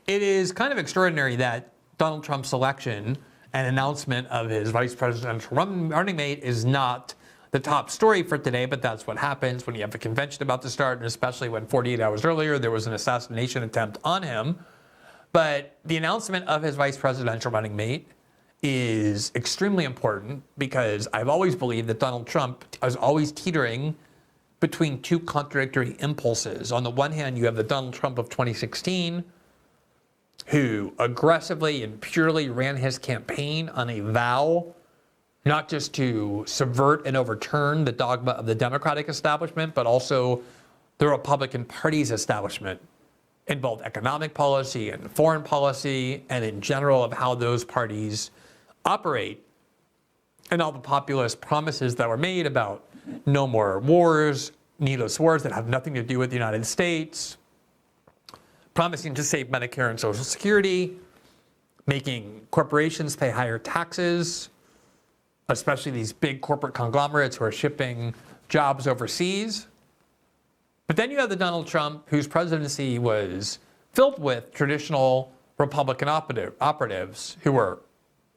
It is kind of extraordinary that Donald Trump's election and announcement of his vice presidential running mate is not the top story for today, but that's what happens when you have a convention about to start, and especially when 48 hours earlier there was an assassination attempt on him. But the announcement of his vice presidential running mate is extremely important because I've always believed that Donald Trump is always teetering between two contradictory impulses. On the one hand, you have the Donald Trump of 2016, who aggressively and purely ran his campaign on a vow not just to subvert and overturn the dogma of the Democratic establishment, but also the Republican Party's establishment in both economic policy and foreign policy, and in general of how those parties operate, and all the populist promises that were made about no more wars, needless wars that have nothing to do with the United States, promising to save Medicare and Social Security, making corporations pay higher taxes, especially these big corporate conglomerates who are shipping jobs overseas. But then you have the Donald Trump whose presidency was filled with traditional Republican operatives who were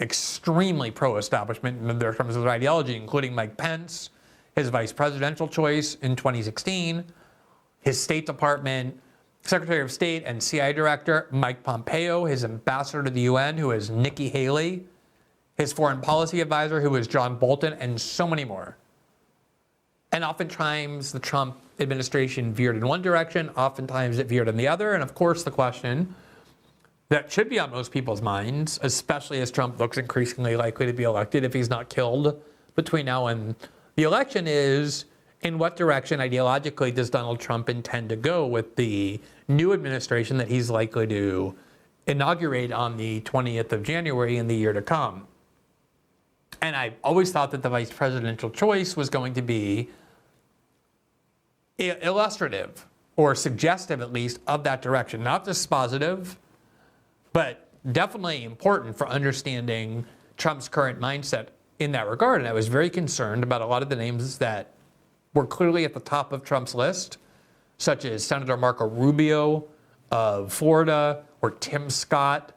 extremely pro-establishment in their terms of their ideology, including Mike Pence, his vice presidential choice in 2016, his State Department Secretary of State and CIA Director Mike Pompeo, his ambassador to the UN, who is Nikki Haley, his foreign policy advisor, who is John Bolton, and so many more. And oftentimes the Trump administration veered in one direction, oftentimes it veered in the other. And of course, the question that should be on most people's minds, especially as Trump looks increasingly likely to be elected if he's not killed between now and the election, is in what direction ideologically does Donald Trump intend to go with the new administration that he's likely to inaugurate on the 20th of January in the year to come. And I always thought that the vice presidential choice was going to be illustrative or suggestive, at least, of that direction. Not dispositive, but definitely important for understanding Trump's current mindset in that regard. And I was very concerned about a lot of the names that were clearly at the top of Trump's list, such as Senator Marco Rubio of Florida, or Tim Scott,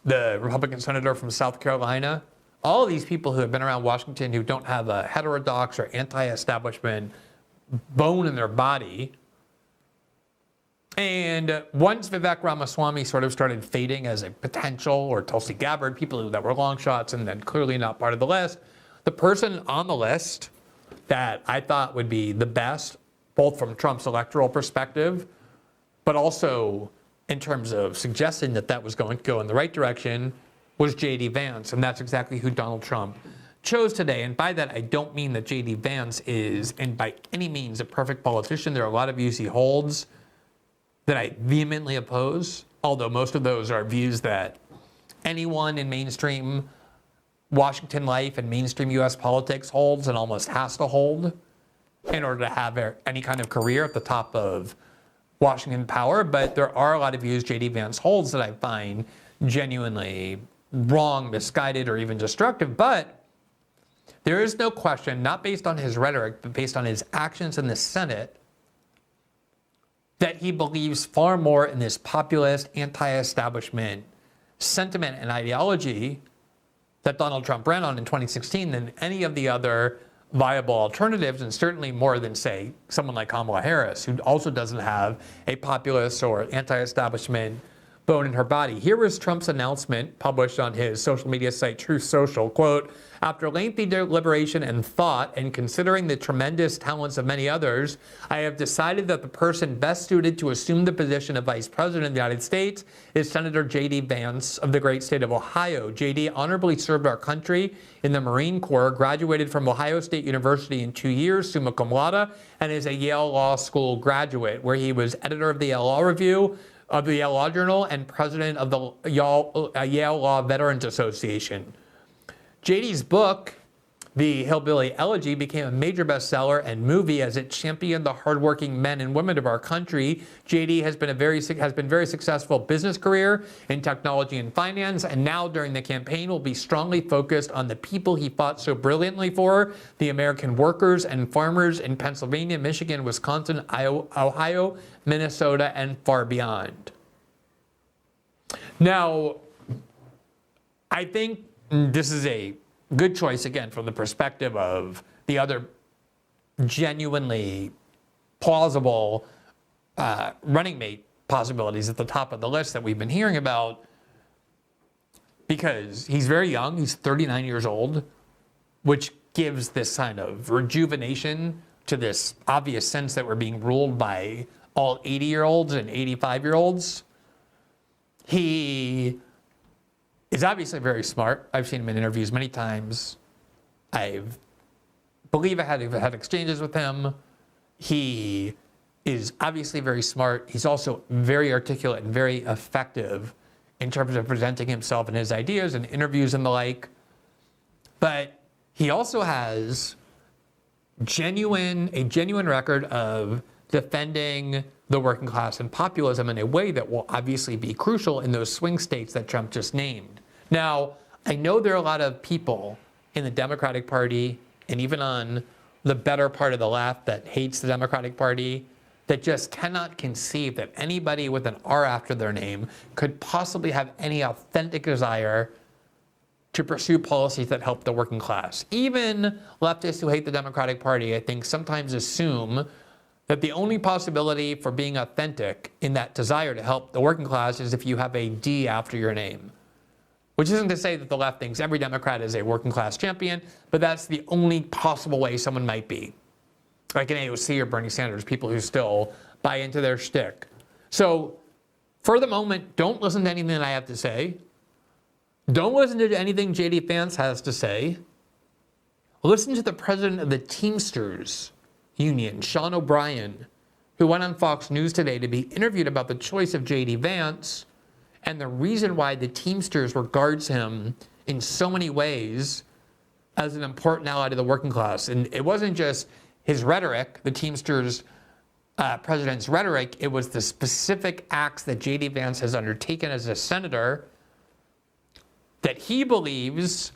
the Republican senator from South Carolina. All of these people who have been around Washington who don't have a heterodox or anti-establishment bone in their body. And once Vivek Ramaswamy sort of started fading as a potential, or Tulsi Gabbard, people that were long shots and then clearly not part of the list, the person on the list that I thought would be the best, both from Trump's electoral perspective, but also in terms of suggesting that that was going to go in the right direction, was J.D. Vance. And that's exactly who Donald Trump chose today. And by that, I don't mean that J.D. Vance is, and by any means, a perfect politician. There are a lot of views he holds that I vehemently oppose, although most of those are views that anyone in mainstream Washington life and mainstream U.S. politics holds and almost has to hold in order to have any kind of career at the top of Washington power. But there are a lot of views J.D. Vance holds that I find genuinely wrong, misguided, or even destructive. But there is no question, not based on his rhetoric, but based on his actions in the Senate, that he believes far more in this populist, anti-establishment sentiment and ideology that Donald Trump ran on in 2016 than any of the other viable alternatives, and certainly more than, say, someone like Kamala Harris, who also doesn't have a populist or anti-establishment bone in her body. Here was Trump's announcement published on his social media site, Truth Social, quote, "After lengthy deliberation and thought, and considering the tremendous talents of many others, I have decided that the person best suited to assume the position of Vice President of the United States is Senator J.D. Vance of the great state of Ohio. J.D. honorably served our country in the Marine Corps, graduated from Ohio State University in 2 years, summa cum laude, and is a Yale Law School graduate, where he was editor of the Yale Law Review, of the Yale Law Journal, and president of the Yale Law Veterans Association. JD's book, The Hillbilly Elegy, became a major bestseller and movie as it championed the hardworking men and women of our country. JD has been very successful business career in technology and finance, and now during the campaign will be strongly focused on the people he fought so brilliantly for, the American workers and farmers in Pennsylvania, Michigan, Wisconsin, Ohio, Minnesota, and far beyond." Now, I think this is a good choice, again, from the perspective of the other genuinely plausible running mate possibilities at the top of the list that we've been hearing about, because he's very young, he's 39 years old, which gives this kind of rejuvenation to this obvious sense that we're being ruled by all 80-year-olds and 85-year-olds. He is obviously very smart. I've seen him in interviews many times. I believe I had exchanges with him. He is obviously very smart. He's also very articulate and very effective in terms of presenting himself and his ideas in interviews and the like. But he also has a genuine record of defending the working class and populism in a way that will obviously be crucial in those swing states that Trump just named. Now, I know there are a lot of people in the Democratic Party and even on the better part of the left that hates the Democratic Party that just cannot conceive that anybody with an R after their name could possibly have any authentic desire to pursue policies that help the working class. Even leftists who hate the Democratic Party, I think, sometimes assume that the only possibility for being authentic in that desire to help the working class is if you have a D after your name. Which isn't to say that the left thinks every Democrat is a working class champion, but that's the only possible way someone might be. Like an AOC or Bernie Sanders, people who still buy into their shtick. So for the moment, don't listen to anything that I have to say. Don't listen to anything J.D. Vance has to say. Listen to the president of the Teamsters Union, Shan OBrien, who went on Fox News today to be interviewed about the choice of J.D. Vance and the reason why the Teamsters regards him in so many ways as an important ally to the working class. And it wasn't just his rhetoric, the Teamsters president's rhetoric, it was the specific acts that J.D. Vance has undertaken as a senator that he believes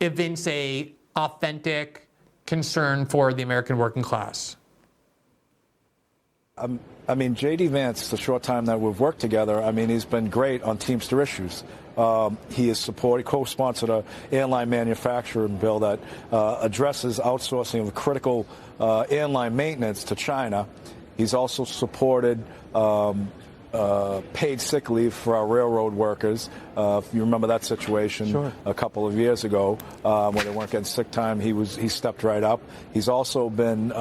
evince a authentic concern for the American working class. I mean, J.D. Vance, the short time that we've worked together, I mean, he's been great on Teamster issues. He co-sponsored an airline manufacturing bill that addresses outsourcing of critical airline maintenance to China. He's also supported paid sick leave for our railroad workers. If you remember that situation. Sure. A couple of years ago when they weren't getting sick time, he stepped right up. He's also been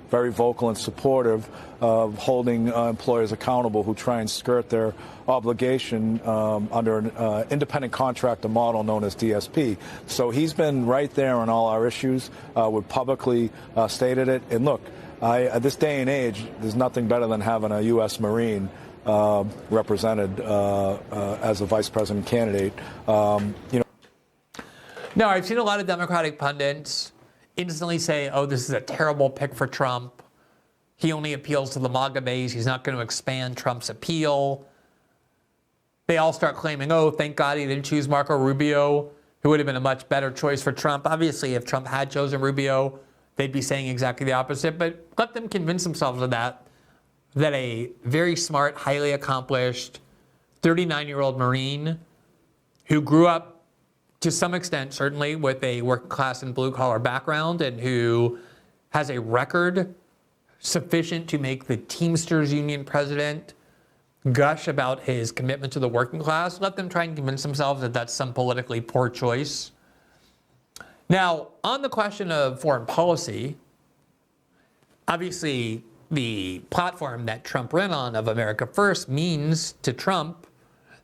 very vocal and supportive of holding employers accountable who try and skirt their obligation under an independent contractor model known as DSP. So he's been right there on all our issues. We've publicly stated it. And look, at this day and age, there's nothing better than having a U.S. Marine represented as a vice president candidate. Now, I've seen a lot of Democratic pundits instantly say, oh, this is a terrible pick for Trump. He only appeals to the MAGA base. He's not going to expand Trump's appeal. They all start claiming, oh, thank God he didn't choose Marco Rubio, who would have been a much better choice for Trump. Obviously, if Trump had chosen Rubio, they'd be saying exactly the opposite. But let them convince themselves of that a very smart, highly accomplished 39-year-old Marine who grew up to some extent, certainly, with a working class and blue-collar background and who has a record sufficient to make the Teamsters Union president gush about his commitment to the working class. Let them try and convince themselves that that's some politically poor choice. Now, on the question of foreign policy, obviously the platform that Trump ran on of America First means to Trump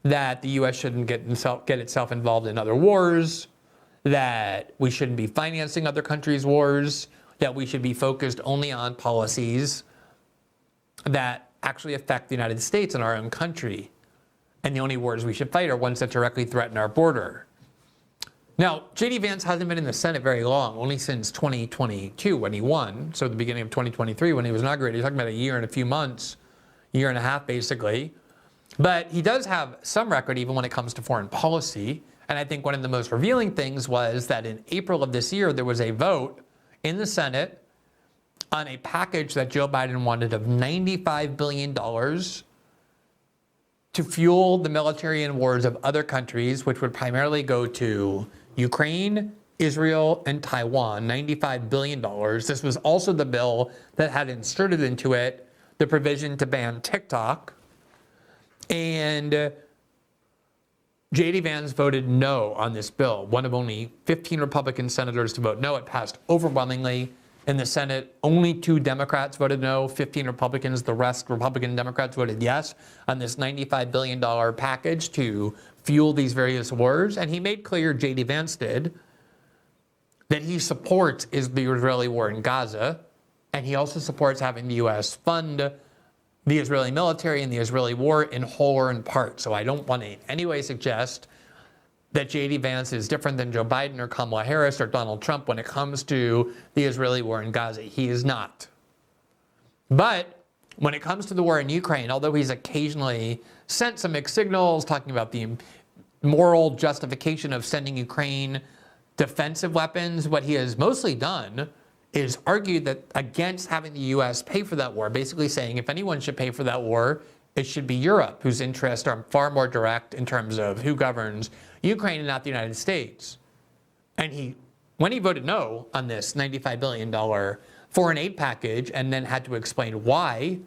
that the U.S. shouldn't get itself involved in other wars, that we shouldn't be financing other countries' wars, that we should be focused only on policies that actually affect the United States and our own country. And the only wars we should fight are ones that directly threaten our border. Now, J.D. Vance hasn't been in the Senate very long, only since 2022 when he won. So at the beginning of 2023 when he was inaugurated, he's talking about a year and a few months, year and a half basically. But he does have some record even when it comes to foreign policy. And I think one of the most revealing things was that in April of this year, there was a vote in the Senate on a package that Joe Biden wanted of $95 billion to fuel the military and wars of other countries, which would primarily go to Ukraine, Israel, and Taiwan, $95 billion. This was also the bill that had inserted into it the provision to ban TikTok. And J.D. Vance voted no on this bill, one of only 15 Republican senators to vote no. It passed overwhelmingly. In the Senate, only 2 Democrats voted no, 15 Republicans. The rest, Republican and Democrats, voted yes on this $95 billion package to fuel these various wars. And he made clear, J.D. Vance did, that he supports the Israeli war in Gaza, and he also supports having the U.S. fund the Israeli military and the Israeli war in whole or in part. So I don't want to in any way suggest that J.D. Vance is different than Joe Biden or Kamala Harris or Donald Trump when it comes to the Israeli war in Gaza. He is not. But when it comes to the war in Ukraine, although he's occasionally sent some mixed signals talking about the moral justification of sending Ukraine defensive weapons, what he has mostly done is argued that against having the U.S. pay for that war, basically saying if anyone should pay for that war, it should be Europe, whose interests are far more direct in terms of who governs Ukraine and not the United States. And when he voted no on this $95 billion foreign aid package and then had to explain why,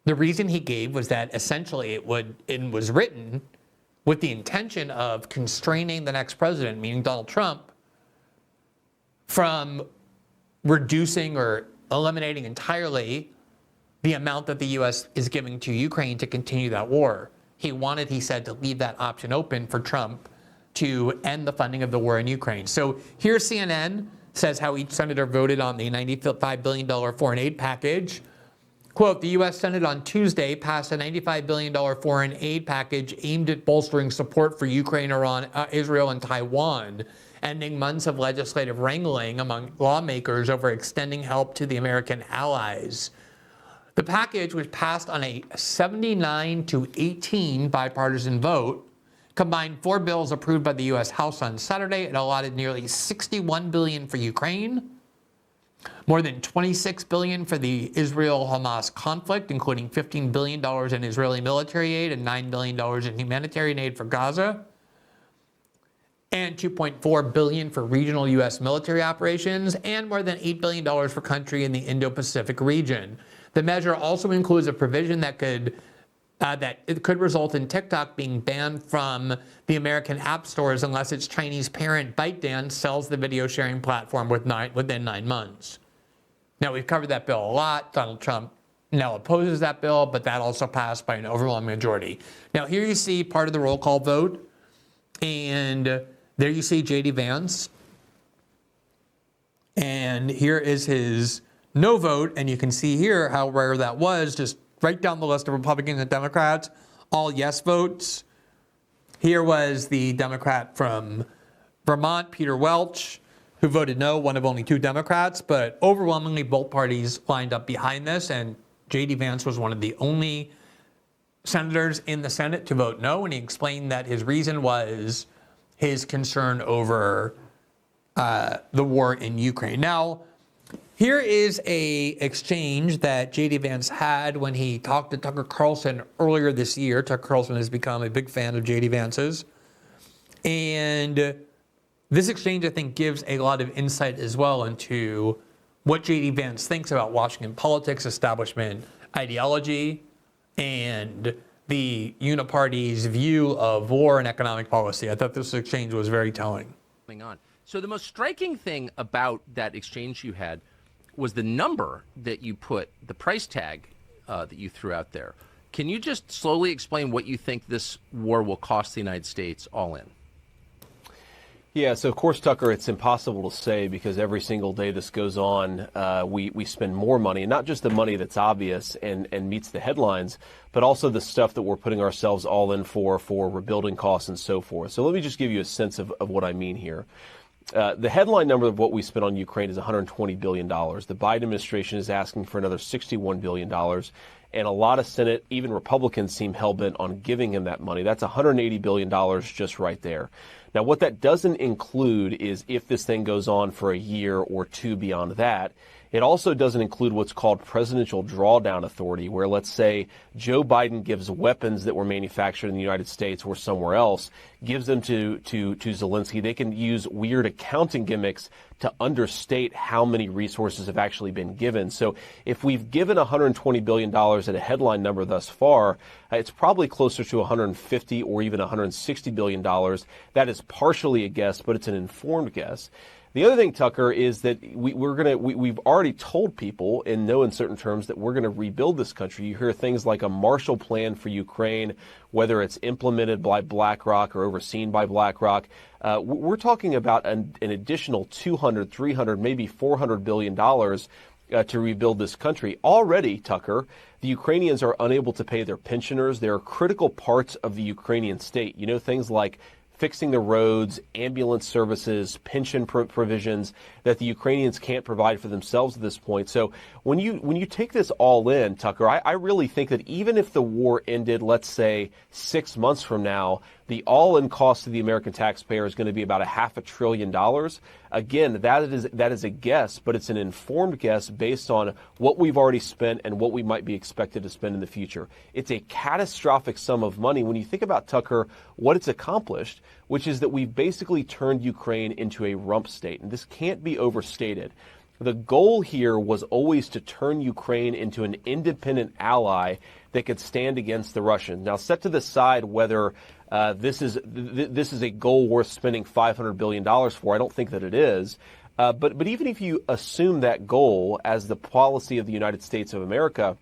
the reason he gave was that essentially it was written with the intention of constraining the next president, meaning Donald Trump, from reducing or eliminating entirely the amount that the U.S. is giving to Ukraine to continue that war. He wanted, he said, to leave that option open for Trump to end the funding of the war in Ukraine. So here CNN says how each senator voted on the $95 billion foreign aid package. Quote, the U.S. Senate on Tuesday passed a $95 billion foreign aid package aimed at bolstering support for Ukraine, Iran, Israel, and Taiwan, ending months of legislative wrangling among lawmakers over extending help to the American allies. The package was passed on a 79-18 bipartisan vote, combined 4 bills approved by the U.S. House on Saturday. It allotted nearly $61 billion for Ukraine, more than $26 billion for the Israel-Hamas conflict, including $15 billion in Israeli military aid and $9 billion in humanitarian aid for Gaza, and $2.4 billion for regional U.S. military operations, and more than $8 billion for country in the Indo-Pacific region. The measure also includes a provision that could result in TikTok being banned from the American app stores unless its Chinese parent ByteDance sells the video sharing platform within 9 months. Now, we've covered that bill a lot. Donald Trump now opposes that bill, but that also passed by an overwhelming majority. Now, here you see part of the roll call vote, and there you see J.D. Vance, and here is his no vote, and you can see here how rare that was, just right down the list of Republicans and Democrats, all yes votes. Here was the Democrat from Vermont, Peter Welch, who voted no, one of only 2 Democrats, but overwhelmingly both parties lined up behind this, and J.D. Vance was one of the only senators in the Senate to vote no, and he explained that his reason was his concern over the war in Ukraine. Now, here is a exchange that J.D. Vance had when he talked to Tucker Carlson earlier this year. Tucker Carlson has become a big fan of J.D. Vance's. And this exchange, I think, gives a lot of insight as well into what J.D. Vance thinks about Washington politics, establishment ideology, and the uniparty's view of war and economic policy. I thought this exchange was very telling. So the most striking thing about that exchange you had was the number that you put, the price tag that you threw out there. Can you just slowly explain what you think this war will cost the United States all in? Yeah, so of course, Tucker, it's impossible to say because every single day this goes on, we spend more money, and not just the money that's obvious and meets the headlines, but also the stuff that we're putting ourselves all in for rebuilding costs and so forth. So let me just give you a sense of what I mean here. The headline number of what we spent on Ukraine is $120 billion. The Biden administration is asking for another $61 billion. and a lot of Senate, even Republicans, seem hell-bent on giving him that money. That's $180 billion just right there. Now, what that doesn't include is if this thing goes on for a year or two beyond that. It also doesn't include what's called presidential drawdown authority, where, let's say, Joe Biden gives weapons that were manufactured in the United States or somewhere else, gives them to Zelensky. They can use weird accounting gimmicks to understate how many resources have actually been given. So if we've given $120 billion at a headline number thus far, it's probably closer to $150 or even $160 billion. That is partially a guess, but it's an informed guess. The other thing, Tucker, is that we've already told people in no uncertain terms that we're going to rebuild this country. You hear things like a Marshall Plan for Ukraine, whether it's implemented by BlackRock or overseen by BlackRock. We're talking about an additional $200, $300, maybe $400 billion to rebuild this country. Already, Tucker, the Ukrainians are unable to pay their pensioners. There are critical parts of the Ukrainian state. You know, things like fixing the roads, ambulance services, pension provisions that the Ukrainians can't provide for themselves at this point. So when you take this all in, Tucker, I really think that even if the war ended, let's say 6 months from now, the all-in cost to the American taxpayer is going to be about $500 billion. Again, that is a guess, but it's an informed guess based on what we've already spent and what we might be expected to spend in the future. It's a catastrophic sum of money when you think about, Tucker, what it's accomplished, which is that we've basically turned Ukraine into a rump state. And this can't be overstated. The goal here was always to turn Ukraine into an independent ally that could stand against the Russians. Now, set to the side whether this is a goal worth spending $500 billion for. I don't think that it is. But even if you assume that goal as the policy of the United States of America,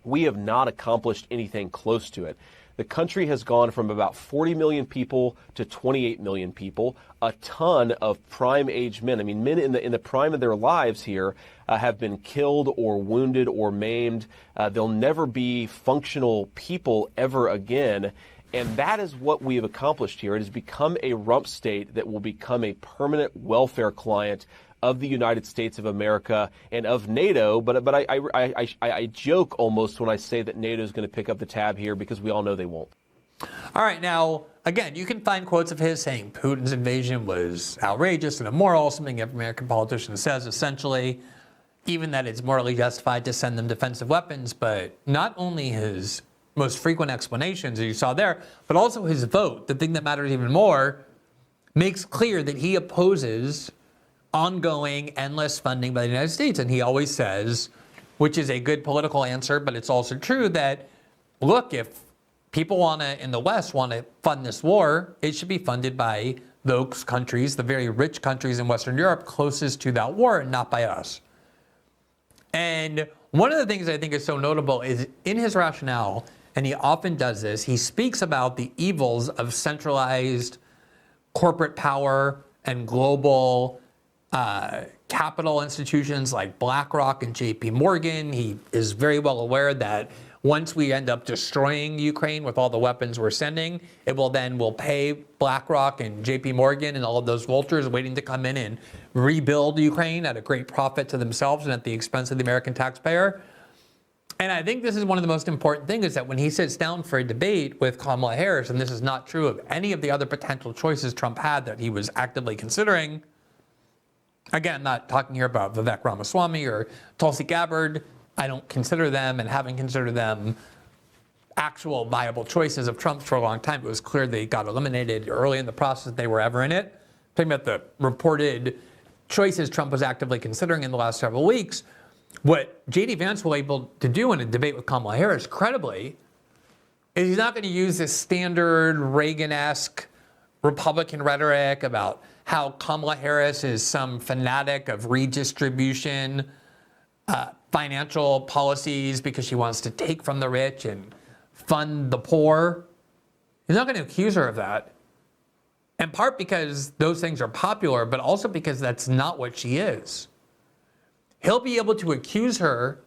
we have not accomplished anything close to it. The country has gone from about 40 million people to 28 million people, a ton of prime age men. I mean, men in the prime of their lives here have been killed or wounded or maimed. They'll never be functional people ever again. And that is what we have accomplished here. It has become a rump state that will become a permanent welfare client of the United States of America and of NATO, but I joke almost when I say that NATO is going to pick up the tab here because we all know they won't. All right, now, again, you can find quotes of his saying Putin's invasion was outrageous and immoral, something every American politician says essentially, even that it's morally justified to send them defensive weapons, but not only his most frequent explanations, as you saw there, but also his vote, the thing that matters even more, makes clear that he opposes ongoing, endless funding by the United States. And he always says, which is a good political answer, but it's also true that, look, if people in the West want to fund this war, it should be funded by those countries, the very rich countries in Western Europe closest to that war, and not by us. And one of the things I think is so notable is in his rationale, and he often does this, he speaks about the evils of centralized corporate power and global capital institutions like BlackRock and JP Morgan. He is very well aware that once we end up destroying Ukraine with all the weapons we're sending, we'll pay BlackRock and JP Morgan and all of those vultures waiting to come in and rebuild Ukraine at a great profit to themselves and at the expense of the American taxpayer. And I think this is one of the most important things, is that when he sits down for a debate with Kamala Harris, and this is not true of any of the other potential choices Trump had that he was actively considering, again, not talking here about Vivek Ramaswamy or Tulsi Gabbard. I don't consider them, and haven't considered them, actual viable choices of Trump's for a long time. It was clear they got eliminated early in the process they were ever in it. Talking about the reported choices Trump was actively considering in the last several weeks, what J.D. Vance was able to do in a debate with Kamala Harris, credibly, is he's not going to use this standard Reagan-esque Republican rhetoric about how Kamala Harris is some fanatic of redistribution, financial policies because she wants to take from the rich and fund the poor. He's not going to accuse her of that. In part because those things are popular, but also because that's not what she is. He'll be able to accuse her,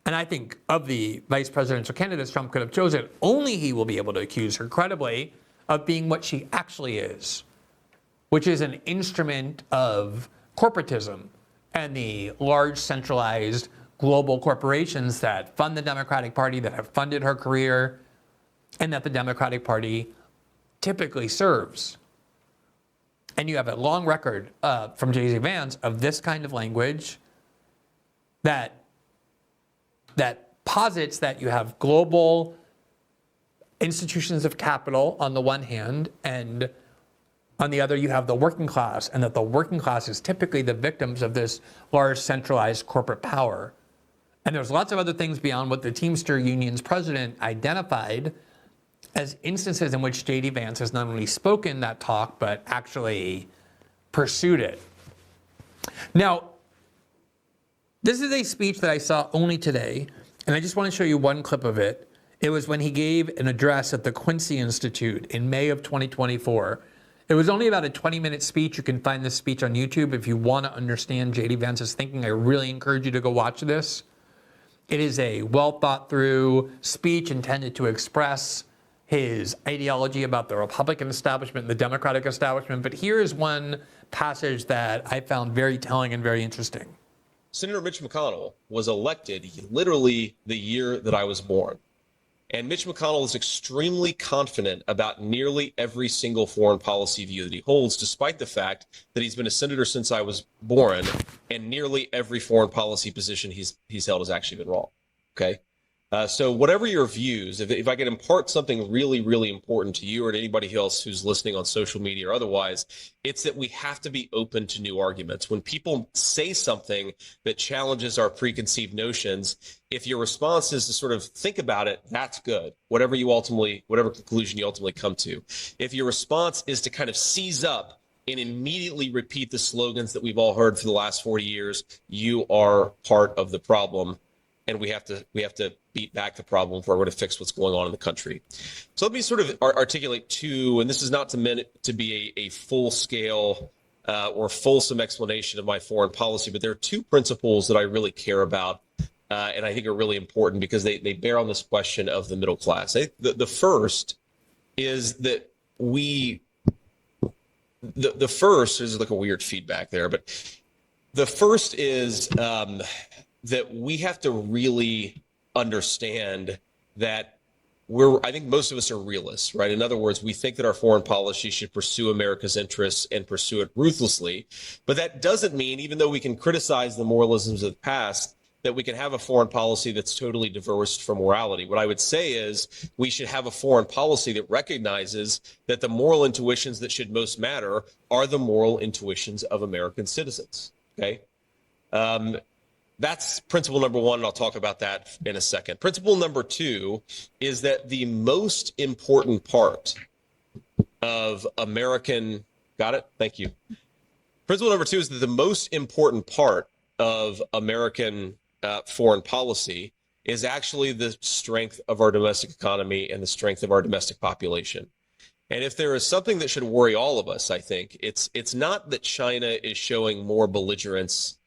and I think of the vice presidential candidates Trump could have chosen, only he will be able to accuse her credibly of being what she actually is, which is an instrument of corporatism and the large centralized global corporations that fund the Democratic Party, that have funded her career, and that the Democratic Party typically serves. And you have a long record from J.D. Vance of this kind of language that posits that you have global institutions of capital on the one hand, and on the other you have the working class, and that the working class is typically the victims of this large centralized corporate power. And there's lots of other things beyond what the Teamster Union's president identified as instances in which J.D. Vance has not only spoken that talk, but actually pursued it. Now, this is a speech that I saw only today, and I just want to show you one clip of it. It was when he gave an address at the Quincy Institute in May of 2024. It was only about a 20-minute speech. You can find this speech on YouTube. If you want to understand J.D. Vance's thinking, I really encourage you to go watch this. It is a well-thought-through speech intended to express his ideology about the Republican establishment and the Democratic establishment. But here is one passage that I found very telling and very interesting. Senator Mitch McConnell was elected literally the year that I was born. And Mitch McConnell is extremely confident about nearly every single foreign policy view that he holds, despite the fact that he's been a senator since I was born, and nearly every foreign policy position he's held has actually been wrong. Okay? So whatever your views, if I could impart something really, really important to you or to anybody else who's listening on social media or otherwise, it's that we have to be open to new arguments. When people say something that challenges our preconceived notions, if your response is to sort of think about it, that's good. Whatever conclusion you ultimately come to. If your response is to kind of seize up and immediately repeat the slogans that we've all heard for the last 40 years, you are part of the problem. And we have to beat back the problem if we're going to fix what's going on in the country. So let me sort of articulate two, and this is not meant to be a full-scale or fulsome explanation of my foreign policy, but there are two principles that I really care about and I think are really important because they bear on this question of the middle class. The first is that the first, there's like a weird feedback there, but the first is that we have to really understand that I think most of us are realists, right? In other words, we think that our foreign policy should pursue America's interests and pursue it ruthlessly. But that doesn't mean, even though we can criticize the moralisms of the past, that we can have a foreign policy that's totally divorced from morality. What I would say is we should have a foreign policy that recognizes that the moral intuitions that should most matter are the moral intuitions of American citizens, okay? That's principle number one, and I'll talk about that in a second. Principle number two is that the most important part of American, got it? Thank you. Principle number two is that the most important part of American foreign policy is actually the strength of our domestic economy and the strength of our domestic population. And if there is something that should worry all of us, I think, it's not that China is showing more belligerence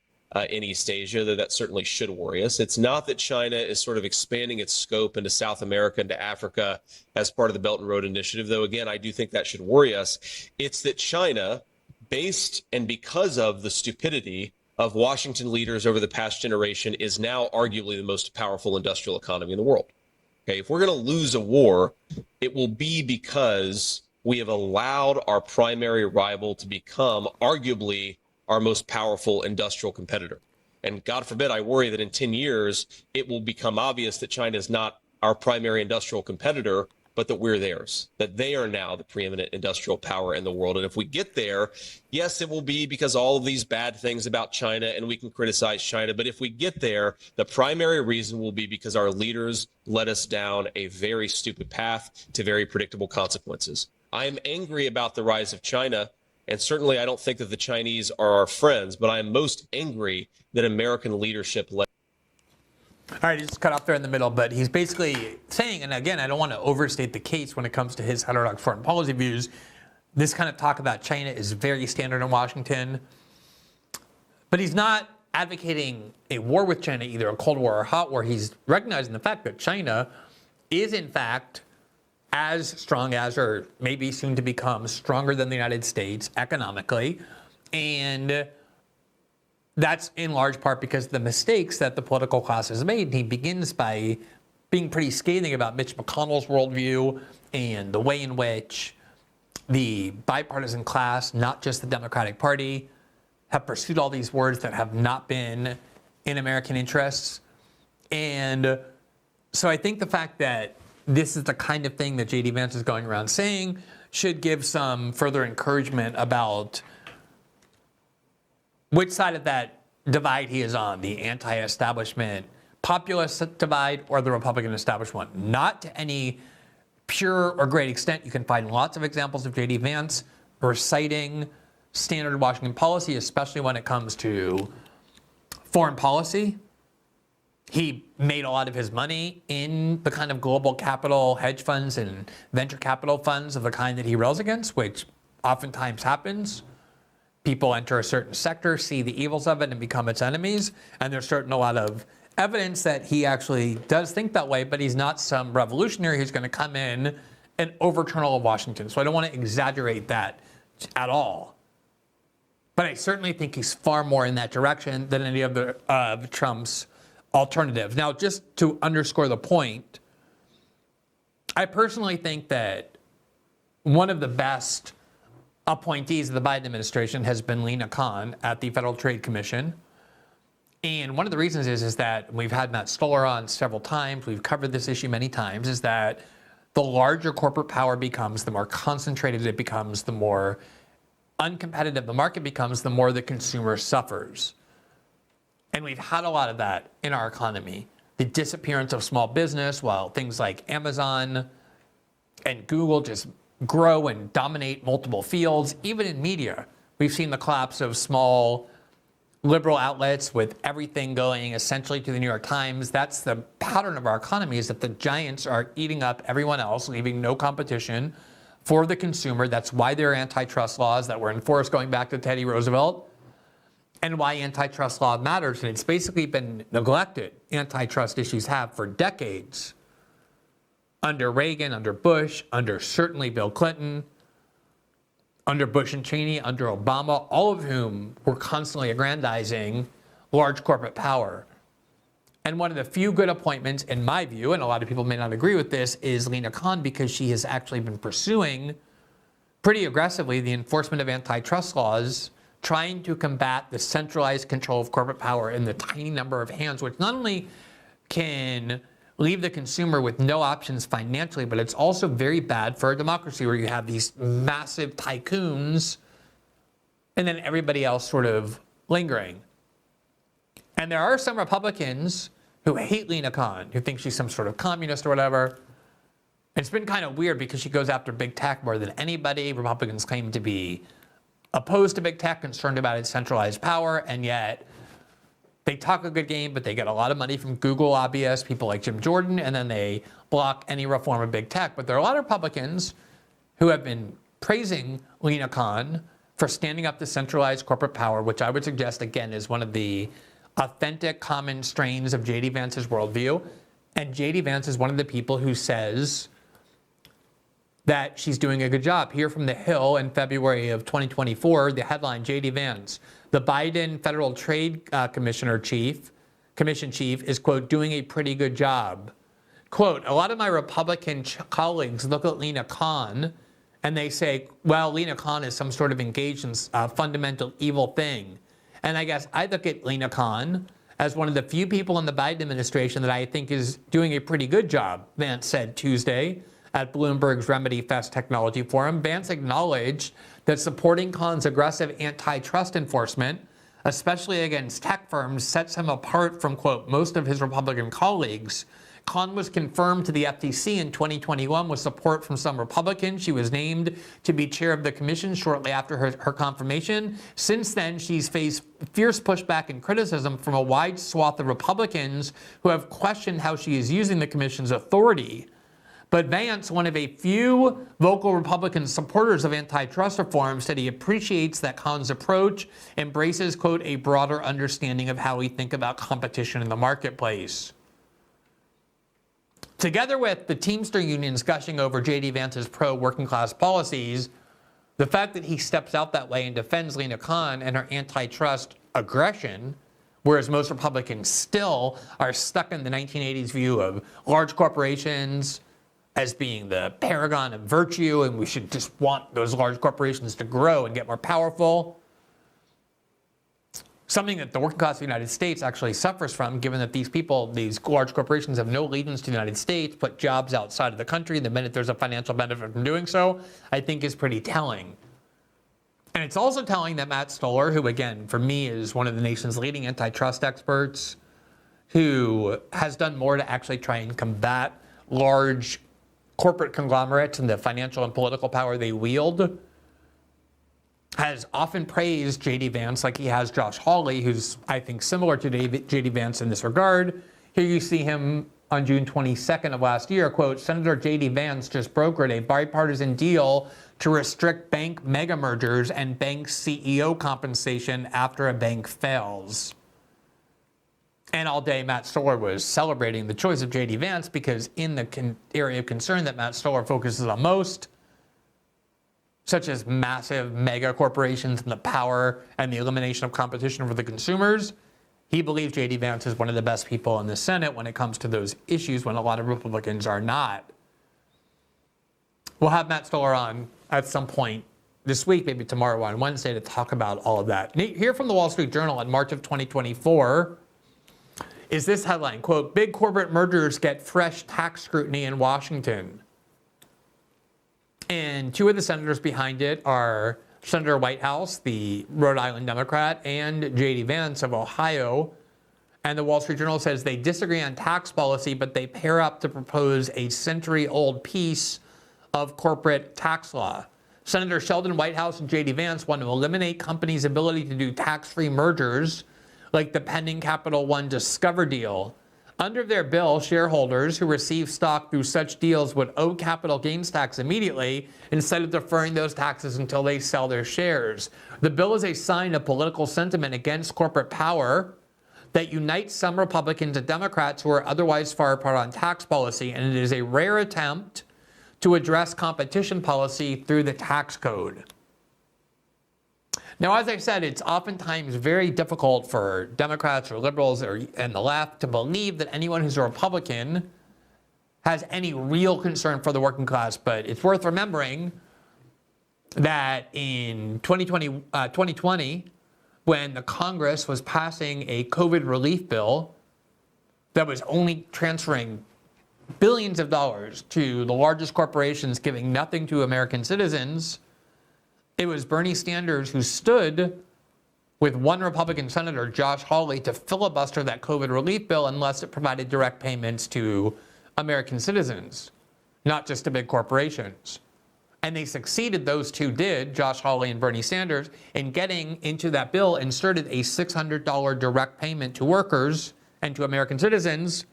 in East Asia, though that certainly should worry us. It's not that China is sort of expanding its scope into South America, into Africa as part of the Belt and Road Initiative, though, again, I do think that should worry us. It's that China, based and because of the stupidity of Washington leaders over the past generation, is now arguably the most powerful industrial economy in the world. Okay, if we're going to lose a war, it will be because we have allowed our primary rival to become arguably our most powerful industrial competitor. And God forbid, I worry that in 10 years, it will become obvious that China is not our primary industrial competitor, but that we're theirs, that they are now the preeminent industrial power in the world. And if we get there, yes, it will be because all of these bad things about China, and we can criticize China. But if we get there, the primary reason will be because our leaders led us down a very stupid path to very predictable consequences. I am angry about the rise of China. And certainly, I don't think that the Chinese are our friends, but I am most angry that American leadership led. All right, he's cut off there in the middle, but he's basically saying, and again, I don't want to overstate the case when it comes to his heterodox foreign policy views. This kind of talk about China is very standard in Washington. But he's not advocating a war with China, either a Cold War or a hot war. He's recognizing the fact that China is, in fact, as strong as, or maybe soon to become stronger than the United States economically. And that's in large part because of the mistakes that the political class has made. And he begins by being pretty scathing about Mitch McConnell's worldview and the way in which the bipartisan class, not just the Democratic Party, have pursued all these words that have not been in American interests. And so I think the fact that this is the kind of thing that J.D. Vance is going around saying should give some further encouragement about which side of that divide he is on, the anti-establishment populist divide or the Republican establishment. Not to any pure or great extent. You can find lots of examples of J.D. Vance reciting standard Washington policy, especially when it comes to foreign policy. He made a lot of his money in the kind of global capital hedge funds and venture capital funds of the kind that he rails against, which oftentimes happens. People enter a certain sector, see the evils of it, and become its enemies. And there's certainly a lot of evidence that he actually does think that way, but he's not some revolutionary who's going to come in and overturn all of Washington. So I don't want to exaggerate that at all. But I certainly think he's far more in that direction than any other of Trump's alternatives. Now, just to underscore the point, I personally think that one of the best appointees of the Biden administration has been Lina Khan at the Federal Trade Commission. And one of the reasons is that we've had Matt Stoller on several times, we've covered this issue many times, is that the larger corporate power becomes, the more concentrated it becomes, the more uncompetitive the market becomes, the more the consumer suffers. And we've had a lot of that in our economy. The disappearance of small business, while things like Amazon and Google just grow and dominate multiple fields. Even in media, we've seen the collapse of small liberal outlets with everything going essentially to the New York Times. That's the pattern of our economy, is that the giants are eating up everyone else, leaving no competition for the consumer. That's why there are antitrust laws that were enforced going back to Teddy Roosevelt, and why antitrust law matters. And it's basically been neglected. Antitrust issues have for decades. Under Reagan, under Bush, under certainly Bill Clinton, under Bush and Cheney, under Obama, all of whom were constantly aggrandizing large corporate power. And one of the few good appointments, in my view, and a lot of people may not agree with this, is Lina Khan, because she has actually been pursuing pretty aggressively the enforcement of antitrust laws, trying to combat the centralized control of corporate power in the tiny number of hands, which not only can leave the consumer with no options financially, but it's also very bad for a democracy where you have these massive tycoons and then everybody else sort of lingering. And there are some Republicans who hate Lina Khan, who think she's some sort of communist or whatever. It's been kind of weird because she goes after big tech more than anybody. Republicans claim to be opposed to big tech, concerned about its centralized power, and yet they talk a good game, but they get a lot of money from Google lobbyists, people like Jim Jordan, and then they block any reform of big tech. But there are a lot of Republicans who have been praising Lina Khan for standing up to centralized corporate power, which I would suggest, again, is one of the authentic common strains of J.D. Vance's worldview. And J.D. Vance is one of the people who says that she's doing a good job. Here from The Hill in February of 2024, the headline, J.D. Vance, the Biden Federal Trade Commission chief is, quote, doing a pretty good job. Quote, a lot of my Republican colleagues look at Lina Khan and they say, well, Lina Khan is some sort of engaged in a fundamental evil thing. And I guess I look at Lina Khan as one of the few people in the Biden administration that I think is doing a pretty good job, Vance said Tuesday at Bloomberg's Remedy Fest Technology Forum. Vance acknowledged that supporting Khan's aggressive antitrust enforcement, especially against tech firms, sets him apart from, quote, most of his Republican colleagues. Khan was confirmed to the FTC in 2021 with support from some Republicans. She was named to be chair of the commission shortly after her confirmation. Since then, she's faced fierce pushback and criticism from a wide swath of Republicans who have questioned how she is using the commission's authority. But Vance, one of a few vocal Republican supporters of antitrust reform, said he appreciates that Khan's approach embraces, quote, a broader understanding of how we think about competition in the marketplace. Together with the Teamster unions gushing over J.D. Vance's pro-working class policies, the fact that he steps out that way and defends Lina Khan and her antitrust aggression, whereas most Republicans still are stuck in the 1980s view of large corporations as being the paragon of virtue, and we should just want those large corporations to grow and get more powerful. Something that the working class of the United States actually suffers from, given that these people, these large corporations, have no allegiance to the United States, put jobs outside of the country the minute there's a financial benefit from doing so, I think is pretty telling. And it's also telling that Matt Stoller, who again, for me, is one of the nation's leading antitrust experts, who has done more to actually try and combat large corporate conglomerates and the financial and political power they wield, has often praised J.D. Vance like he has Josh Hawley, who's, I think, similar to J.D. Vance in this regard. Here you see him on June 22nd of last year, quote, Senator J.D. Vance just brokered a bipartisan deal to restrict bank mega mergers and bank CEO compensation after a bank fails. And all day, Matt Stoller was celebrating the choice of J.D. Vance because in the area of concern that Matt Stoller focuses on most, such as massive mega corporations and the power and the elimination of competition for the consumers, he believes J.D. Vance is one of the best people in the Senate when it comes to those issues when a lot of Republicans are not. We'll have Matt Stoller on at some point this week, maybe tomorrow on Wednesday, to talk about all of that. Here from the Wall Street Journal in March of 2024 is this headline, quote, big corporate mergers get fresh tax scrutiny in Washington. And two of the senators behind it are Senator Whitehouse, the Rhode Island Democrat, and J.D. Vance of Ohio. And the Wall Street Journal says they disagree on tax policy, but they pair up to propose a century-old piece of corporate tax law. Senator Sheldon Whitehouse and J.D. Vance want to eliminate companies' ability to do tax-free mergers like the pending Capital One Discover deal. Under their bill, shareholders who receive stock through such deals would owe capital gains tax immediately instead of deferring those taxes until they sell their shares. The bill is a sign of political sentiment against corporate power that unites some Republicans and Democrats who are otherwise far apart on tax policy, and it is a rare attempt to address competition policy through the tax code. Now, as I said, it's oftentimes very difficult for Democrats or liberals and the left to believe that anyone who's a Republican has any real concern for the working class. But it's worth remembering that in 2020, when the Congress was passing a COVID relief bill that was only transferring billions of dollars to the largest corporations, giving nothing to American citizens, it was Bernie Sanders who stood with one Republican senator, Josh Hawley, to filibuster that COVID relief bill unless it provided direct payments to American citizens, not just to big corporations. And they succeeded, those two did, Josh Hawley and Bernie Sanders, in getting into that bill, inserted a $600 direct payment to workers and to American citizens,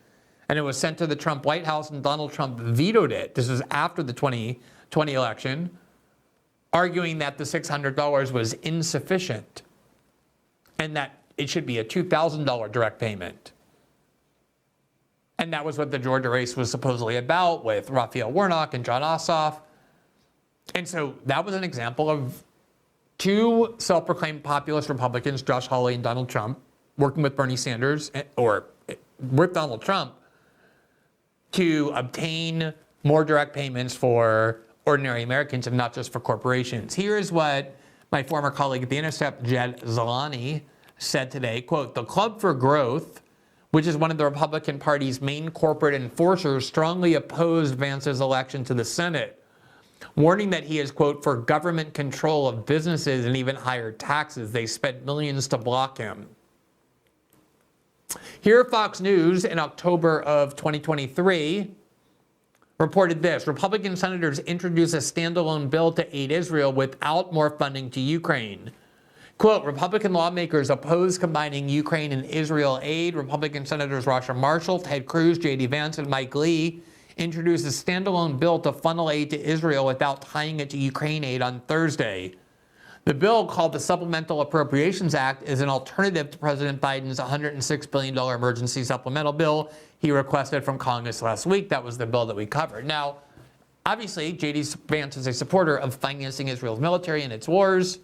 and it was sent to the Trump White House, and Donald Trump vetoed it. This was after the 2020 election, arguing that the $600 was insufficient and that it should be a $2,000 direct payment. And that was what the Georgia race was supposedly about with Raphael Warnock and John Ossoff. And so that was an example of two self-proclaimed populist Republicans, Josh Hawley and Donald Trump, working with Bernie Sanders, or with Donald Trump, to obtain more direct payments for ordinary Americans and not just for corporations. Here's what my former colleague at The Intercept, Jed Zalani, said today, quote, the Club for Growth, which is one of the Republican Party's main corporate enforcers, strongly opposed Vance's election to the Senate, warning that he is, quote, for government control of businesses and even higher taxes. They spent millions to block him. Here, Fox News in October of 2023 reported this: Republican senators introduce a standalone bill to aid Israel without more funding to Ukraine. Quote, Republican lawmakers oppose combining Ukraine and Israel aid. Republican Senators Rasha Marshall, Ted Cruz, J.D. Vance, and Mike Lee introduced a standalone bill to funnel aid to Israel without tying it to Ukraine aid on Thursday. The bill, called the Supplemental Appropriations Act, is an alternative to President Biden's $106 billion emergency supplemental bill he requested from Congress last week. That was the bill that we covered. Now, obviously, J.D. Vance is a supporter of financing Israel's military and its wars.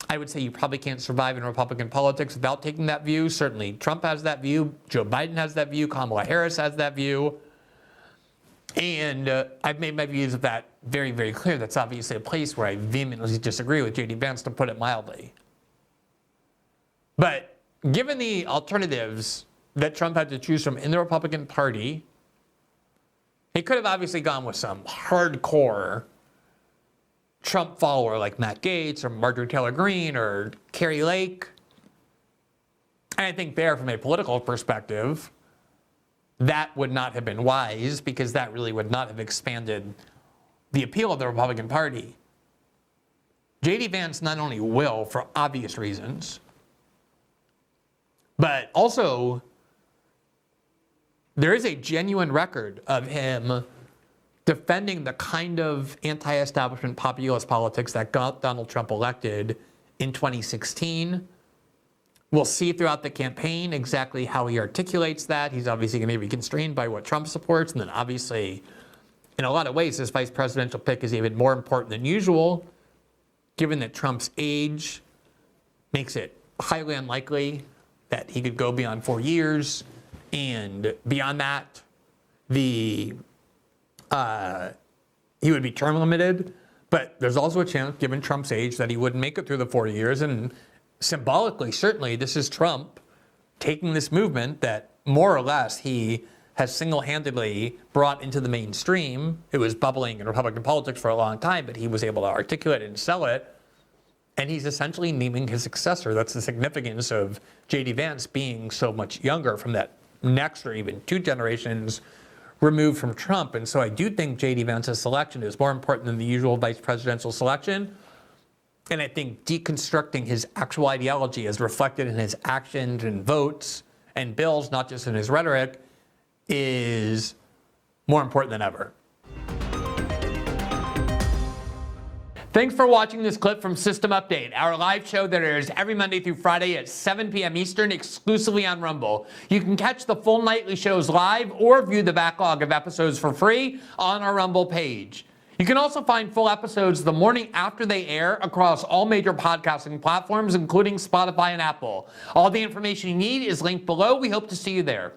I would say you probably can't survive in Republican politics without taking that view. Certainly Trump has that view. Joe Biden has that view. Kamala Harris has that view. And I've made my views of that very, very clear. That's obviously a place where I vehemently disagree with J.D. Vance, to put it mildly. But given the alternatives that Trump had to choose from in the Republican Party, he could have obviously gone with some hardcore Trump follower like Matt Gaetz or Marjorie Taylor Greene or Carrie Lake. And I think there, from a political perspective, that would not have been wise, because that really would not have expanded the appeal of the Republican Party. J.D. Vance not only will, for obvious reasons, but also there is a genuine record of him defending the kind of anti-establishment populist politics that got Donald Trump elected in 2016. We'll see throughout the campaign exactly how he articulates that. He's obviously going to be constrained by what Trump supports. And then obviously, in a lot of ways, this vice presidential pick is even more important than usual, given that Trump's age makes it highly unlikely that he could go beyond 4 years. And beyond that, he would be term limited, but there's also a chance, given Trump's age, that he wouldn't make it through the 4 years. And symbolically, certainly, this is Trump taking this movement that more or less he has single-handedly brought into the mainstream. It was bubbling in Republican politics for a long time, but he was able to articulate it and sell it. And he's essentially naming his successor. That's the significance of J.D. Vance being so much younger, from that next or even 2 generations removed from Trump. And so I do think J.D. Vance's selection is more important than the usual vice presidential selection. And I think deconstructing his actual ideology as reflected in his actions and votes and bills, not just in his rhetoric, is more important than ever. Thanks for watching this clip from System Update, our live show that airs every Monday through Friday at 7 p.m. Eastern, exclusively on Rumble. You can catch the full nightly shows live or view the backlog of episodes for free on our Rumble page. You can also find full episodes the morning after they air across all major podcasting platforms, including Spotify and Apple. All the information you need is linked below. We hope to see you there.